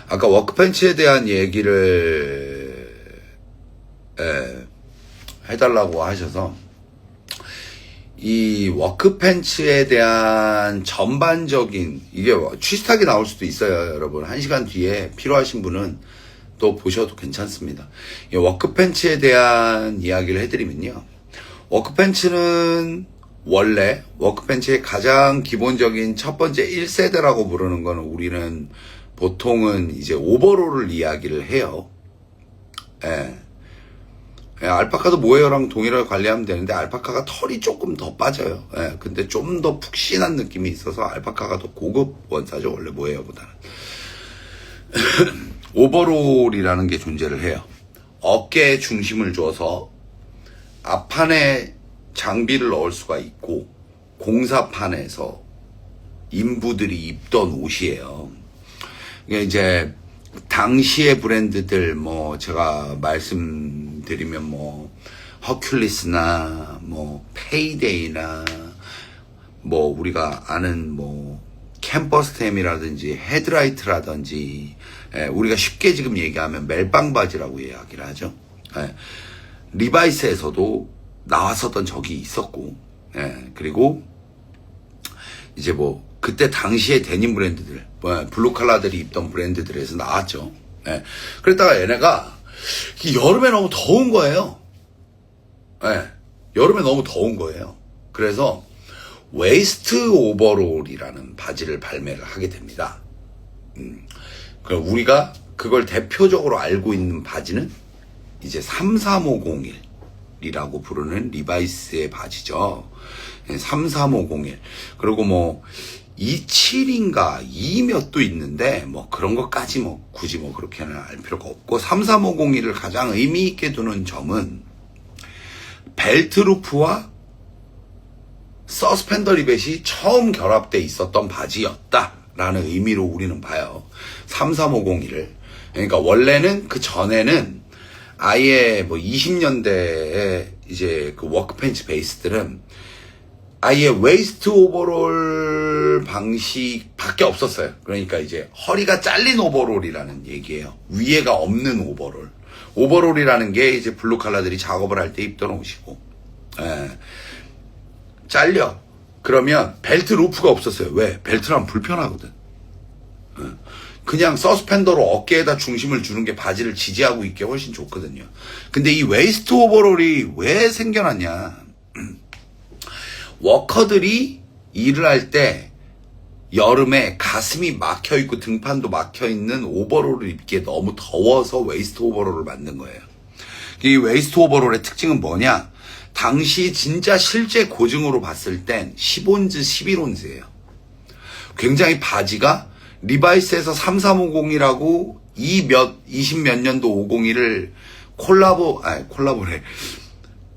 아까 워크팬츠에 대한 얘기를 해달라고 하셔서 이 워크팬츠에 대한 전반적인 이게 취스탁이 나올 수도 있어요. 여러분 1시간 뒤에 필요하신 분은 또 보셔도 괜찮습니다. 이 워크팬츠에 대한 이야기를 해드리면요, 워크팬츠는 원래 워크팬츠의 가장 기본적인 첫 번째 1세대라고 부르는 거는 우리는 보통은 이제 오버롤을 이야기를 해요. 알파카도 모헤어랑 동일하게 관리하면 되는데 알파카가 털이 조금 더 빠져요. 근데 좀 더 푹신한 느낌이 있어서 알파카가 더 고급 원사죠, 원래 모헤어보다는. 오버롤이라는 게 존재를 해요. 어깨에 중심을 줘서 앞판에 장비를 넣을 수가 있고 공사판에서 인부들이 입던 옷이에요. 이게 이제 당시의 브랜드들 뭐 제가 말씀드리면 뭐 허큘리스나 뭐 페이데이나 뭐 우리가 아는 뭐 캠퍼스템이라든지 헤드라이트라든지, 우리가 쉽게 지금 얘기하면 멜빵 바지라고 이야기를 하죠. 리바이스에서도 나왔었던 적이 있었고, 그리고 이제 뭐 그때 당시에 데님 브랜드들, 블루칼라들이 입던 브랜드들에서 나왔죠. 그랬다가 얘네가 여름에 너무 더운 거예요. 여름에 너무 더운 거예요. 그래서 웨이스트 오버롤이라는 바지를 발매를 하게 됩니다. 그럼 우리가 그걸 대표적으로 알고 있는 바지는 이제 33501이라고 부르는 리바이스의 바지죠. 33501. 그리고 뭐 27인가 2몇도 있는데 뭐 그런 것까지 뭐 굳이 뭐 그렇게는 알 필요가 없고, 33501을 가장 의미 있게 두는 점은 벨트 루프와 서스펜더 리벳이 처음 결합돼 있었던 바지였다라는 의미로 우리는 봐요. 33501을. 그러니까 원래는 그 전에는 아예 뭐 20년대에 이제 그 워크팬츠 베이스들은 아예 웨이스트 오버롤 방식밖에 없었어요. 그러니까 이제 허리가 잘린 오버롤이라는 얘기예요. 위에가 없는 오버롤. 오버롤이라는 게 이제 블루 칼라들이 작업을 할 때 입던 옷이고, 잘려. 그러면 벨트 루프가 없었어요. 왜? 벨트는 불편하거든. 그냥 서스펜더로 어깨에다 중심을 주는 게 바지를 지지하고 있게 훨씬 좋거든요. 근데 이 웨이스트 오버롤이 왜 생겨났냐? 워커들이 일을 할 때 여름에 가슴이 막혀있고 등판도 막혀있는 오버롤을 입기에 너무 더워서 웨이스트 오버롤을 만든 거예요. 이 웨이스트 오버롤의 특징은 뭐냐? 당시 진짜 실제 고증으로 봤을 땐 10온즈, 11온즈예요. 굉장히 바지가 리바이스에서 3350이라고 20 몇 년도 501을 콜라보래.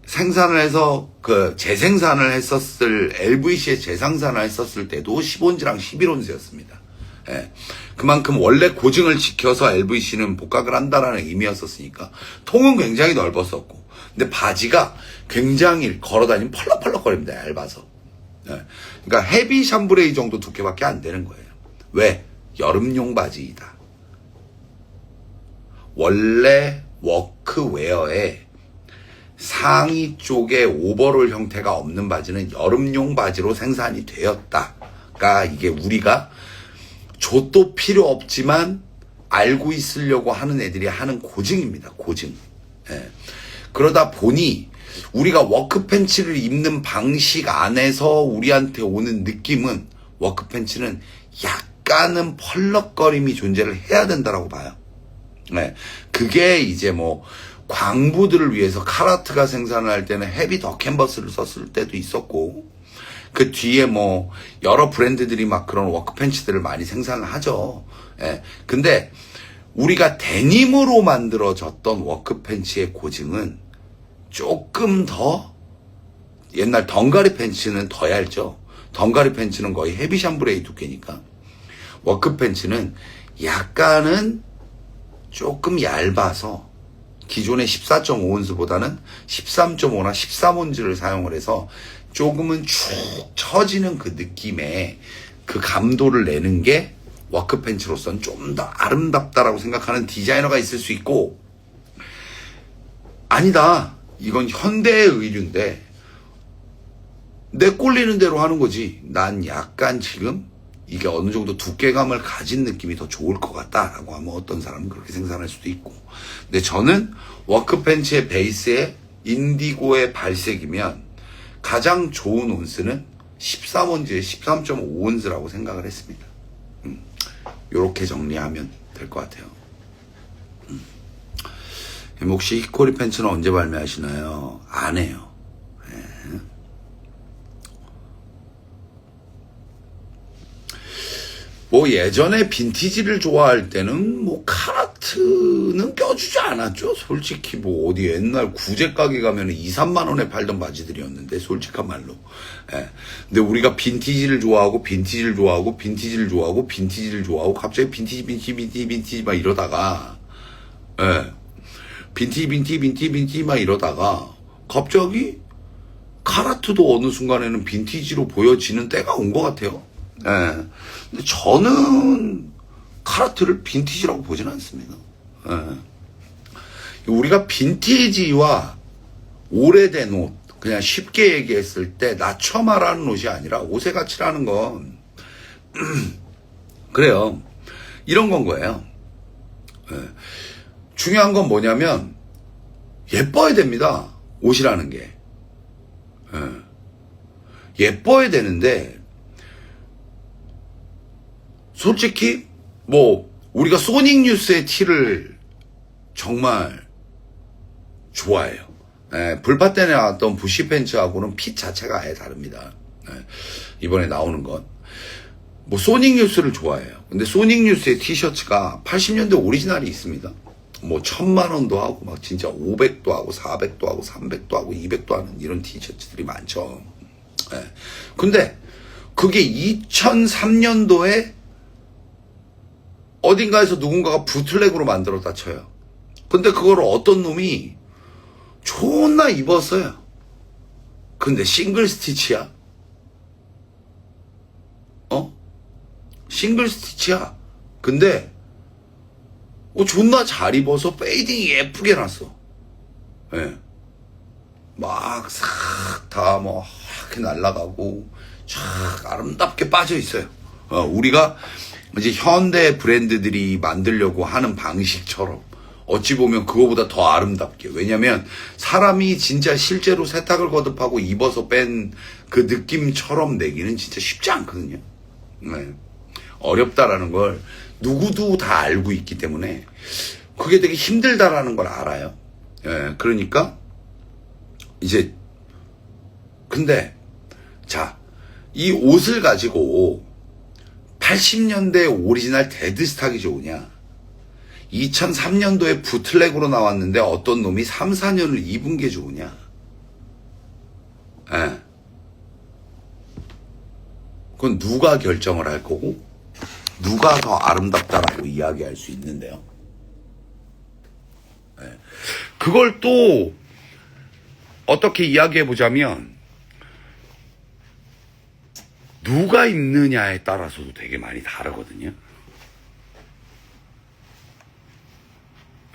생산을 해서 재생산을 했었을, LVC에 재생산을 했었을 때도 10온즈랑 11온즈였습니다. 그만큼 원래 고증을 지켜서 LVC는 복각을 한다라는 의미였었으니까 통은 굉장히 넓었었고, 근데 바지가 굉장히 걸어다니면 펄럭펄럭거립니다. 얇아서. 그러니까 헤비 샴브레이 정도 두께밖에 안 되는 거예요. 왜? 여름용 바지이다. 원래 워크웨어에 상의 쪽에 오버롤 형태가 없는 바지는 여름용 바지로 생산이 되었다가, 이게 우리가 좆도 필요 없지만 알고 있으려고 하는 애들이 하는 고증입니다. 고증. 그러다 보니 우리가 워크팬츠를 입는 방식 안에서 우리한테 오는 느낌은 워크팬츠는 약간은 펄럭거림이 존재를 해야 된다라고 봐요. 그게 이제 뭐 광부들을 위해서 카라트가 생산을 할 때는 헤비 더 캔버스를 썼을 때도 있었고, 그 뒤에 뭐 여러 브랜드들이 막 그런 워크팬츠들을 많이 생산을 하죠. 근데 우리가 데님으로 만들어졌던 워크팬츠의 고증은 조금 더, 옛날 덩가리 팬츠는 더 얇죠. 덩가리 팬츠는 거의 헤비 샴브레이 두께니까. 워크팬츠는 약간은 조금 얇아서 기존의 14.5온스보다는 13.5나 13온즈를 사용을 해서 조금은 축 처지는 그 느낌의 그 감도를 내는 게 워크 팬츠로서는 좀 더 아름답다라고 생각하는 디자이너가 있을 수 있고, 아니다, 이건 현대의 의류인데 내 꼴리는 대로 하는 거지, 난 약간 지금 이게 어느 정도 두께감을 가진 느낌이 더 좋을 것 같다라고 하면 어떤 사람은 그렇게 생각할 수도 있고, 근데 저는 워크 팬츠의 베이스에 인디고의 발색이면 가장 좋은 온스는 13온즈의 13.5온스라고 생각을 했습니다. 요렇게 정리하면 될 것 같아요. 혹시 히코리 팬츠는 언제 발매하시나요? 안 해요. 네. 뭐 예전에 빈티지를 좋아할 때는 뭐 카라트는 껴주지 않았죠. 솔직히 뭐 어디 옛날 구제 가게 가면 2, 3만 원에 팔던 바지들이었는데, 솔직한 말로. 예. 근데 우리가 빈티지를 좋아하고 빈티지를 좋아하고 빈티지를 좋아하고 빈티지를 좋아하고 갑자기 빈티지 막 이러다가, 예. 빈티지 막 이러다가 갑자기 카라트도 어느 순간에는 빈티지로 보여지는 때가 온 것 같아요. 예. 근데 저는 카라트를 빈티지라고 보진 않습니다. 예. 우리가 빈티지와 오래된 옷, 그냥 쉽게 얘기했을 때 낮춰 말하는 옷이 아니라 옷의 가치라는 건 그래요. 이런 건 거예요. 예. 중요한 건 뭐냐면 예뻐야 됩니다. 옷이라는 게. 예. 예뻐야 되는데, 솔직히 뭐 우리가 소닉뉴스의 티를 정말 좋아해요. 예, 불파 때 나왔던 부시 팬츠하고는 핏 자체가 아예 다릅니다. 예, 이번에 나오는 건 뭐 소닉뉴스를 좋아해요. 근데 소닉뉴스의 티셔츠가 80년대 오리지널이 있습니다. 뭐 1000만 원도 하고 막 진짜 500도 하고 400도 하고 300도 하고 200도 하는 이런 티셔츠들이 많죠. 예. 근데 그게 2003년도에 어딘가에서 누군가가 부틀렉으로 만들었다 쳐요. 근데 그걸 어떤 놈이 존나 입었어요. 근데 싱글 스티치야. 싱글 스티치야. 근데 존나 잘 입어서 페이딩이 예쁘게 났어. 예. 막 싹 다 뭐 이렇게 날아가고 쫙 아름답게 빠져 있어요. 우리가 이제 현대 브랜드들이 만들려고 하는 방식처럼 어찌 보면 그거보다 더 아름답게. 왜냐면 사람이 진짜 실제로 세탁을 거듭하고 입어서 뺀 그 느낌처럼 내기는 진짜 쉽지 않거든요. 네. 어렵다라는 걸 누구도 다 알고 있기 때문에 그게 되게 힘들다라는 걸 알아요. 예, 그러니까 이제 근데 자, 이 옷을 가지고 80년대 오리지널 데드스탁이 좋으냐, 2003년도에 부틀렉으로 나왔는데 어떤 놈이 3, 4년을 입은 게 좋으냐. 예. 그건 누가 결정을 할 거고 누가 더 아름답다라고 이야기할 수 있는데요. 예. 그걸 또 어떻게 이야기해 보자면 누가 입느냐에 따라서도 되게 많이 다르거든요.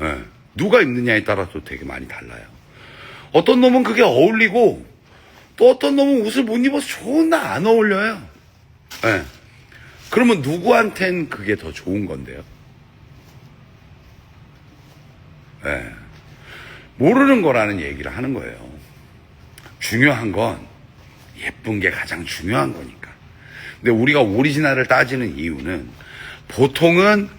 예. 누가 입느냐에 따라서 되게 많이 달라요. 어떤 놈은 그게 어울리고 또 어떤 놈은 옷을 못 입어서 존나 안 어울려요. 예. 그러면 누구한텐 그게 더 좋은 건데요? 예. 모르는 거라는 얘기를 하는 거예요. 중요한 건 예쁜 게 가장 중요한 거니까. 근데 우리가 오리지널을 따지는 이유는 보통은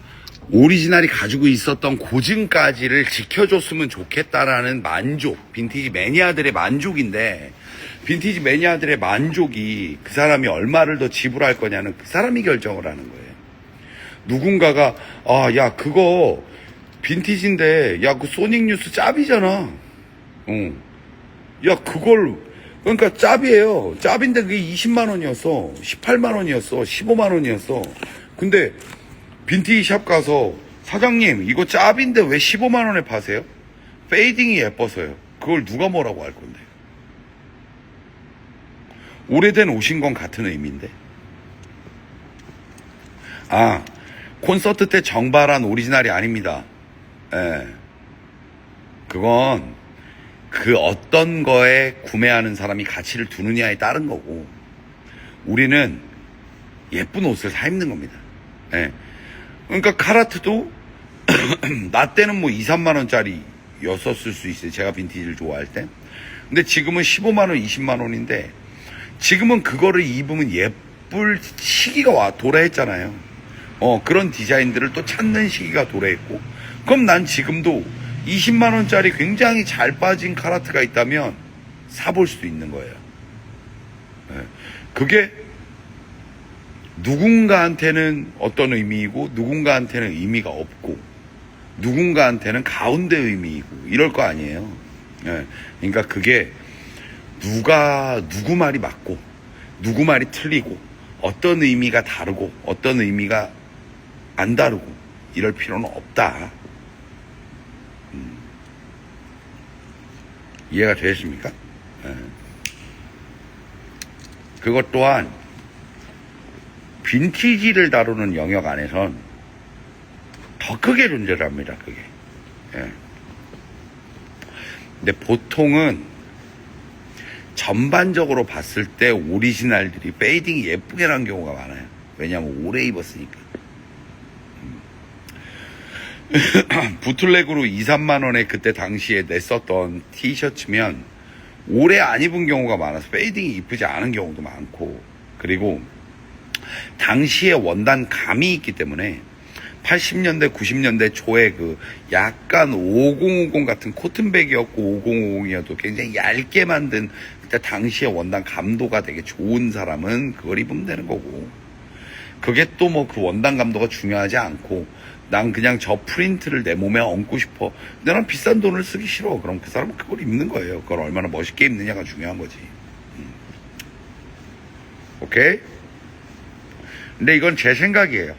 오리지널이 가지고 있었던 고증까지를 지켜줬으면 좋겠다라는 만족, 빈티지 매니아들의 만족인데, 빈티지 매니아들의 만족이 그 사람이 얼마를 더 지불할 거냐는 그 사람이 결정을 하는 거예요. 누군가가 야 그거 빈티지인데 야 그 소닉뉴스 짭이잖아. 야 그걸 그러니까 짭이에요. 짭인데 그게 20만 원이었어. 18만 원이었어. 15만 원이었어. 근데 빈티지 샵 가서 사장님 이거 짭인데 왜 15만 원에 파세요? 페이딩이 예뻐서요. 그걸 누가 뭐라고 할 건데. 오래된 옷인 건 같은 의미인데. 콘서트 때 정발한 오리지널이 아닙니다. 예. 그건 그 어떤 거에 구매하는 사람이 가치를 두느냐에 따른 거고, 우리는 예쁜 옷을 사 입는 겁니다. 예. 그러니까 카라트도 나 때는 뭐 2, 3만 원짜리였었을 수 있어요. 제가 빈티지를 좋아할 때. 근데 지금은 15만 원, 20만 원인데, 지금은 그거를 입으면 예쁠 시기가 도래했잖아요. 그런 디자인들을 또 찾는 시기가 도래했고, 그럼 난 지금도 20만 원짜리 굉장히 잘 빠진 카라트가 있다면 사볼 수도 있는 거예요. 예. 그게 누군가한테는 어떤 의미이고, 누군가한테는 의미가 없고, 누군가한테는 가운데 의미이고, 이럴 거 아니에요. 예. 그러니까 그게 누구 말이 맞고, 누구 말이 틀리고, 어떤 의미가 다르고, 어떤 의미가 안 다르고, 이럴 필요는 없다. 이해가 되십니까? 예. 그것 또한 빈티지를 다루는 영역 안에선 더 크게 존재를 합니다, 그게. 예. 근데 보통은 전반적으로 봤을 때 오리지널들이 페이딩이 예쁘게 난 경우가 많아요. 왜냐하면 오래 입었으니까. 부틀렉으로 2, 3만 원에 그때 당시에 냈었던 티셔츠면 오래 안 입은 경우가 많아서 페이딩이 이쁘지 않은 경우도 많고, 그리고 당시에 원단 감이 있기 때문에 80년대, 90년대 초에 그 약간 5050 같은 코튼백이었고 5050이어도 굉장히 얇게 만든 그때 당시에 원단 감도가 되게 좋은 사람은 그걸 입으면 되는 거고, 그게 또 뭐 그 원단 감도가 중요하지 않고, 난 그냥 저 프린트를 내 몸에 얹고 싶어. 근데 난 비싼 돈을 쓰기 싫어. 그럼 그 사람은 그걸 입는 거예요. 그걸 얼마나 멋있게 입느냐가 중요한 거지. 오케이? 근데 이건 제 생각이에요.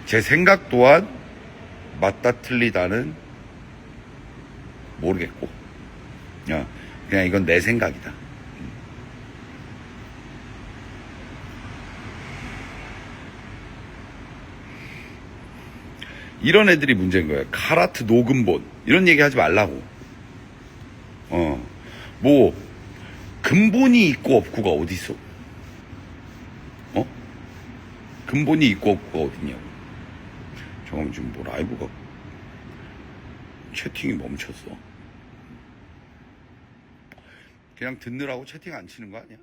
제 생각 또한 맞다 틀리다는 모르겠고, 그냥 이건 내 생각이다. 이런 애들이 문제인 거예요. 카라트 녹음본 이런 얘기 하지 말라고. 뭐 근본이 있고 없고가 어디 있어? 근본이 있고 없고가 어딨냐고. 잠깐만, 지금 뭐 라이브가 채팅이 멈췄어. 그냥 듣느라고 채팅 안 치는 거 아니야?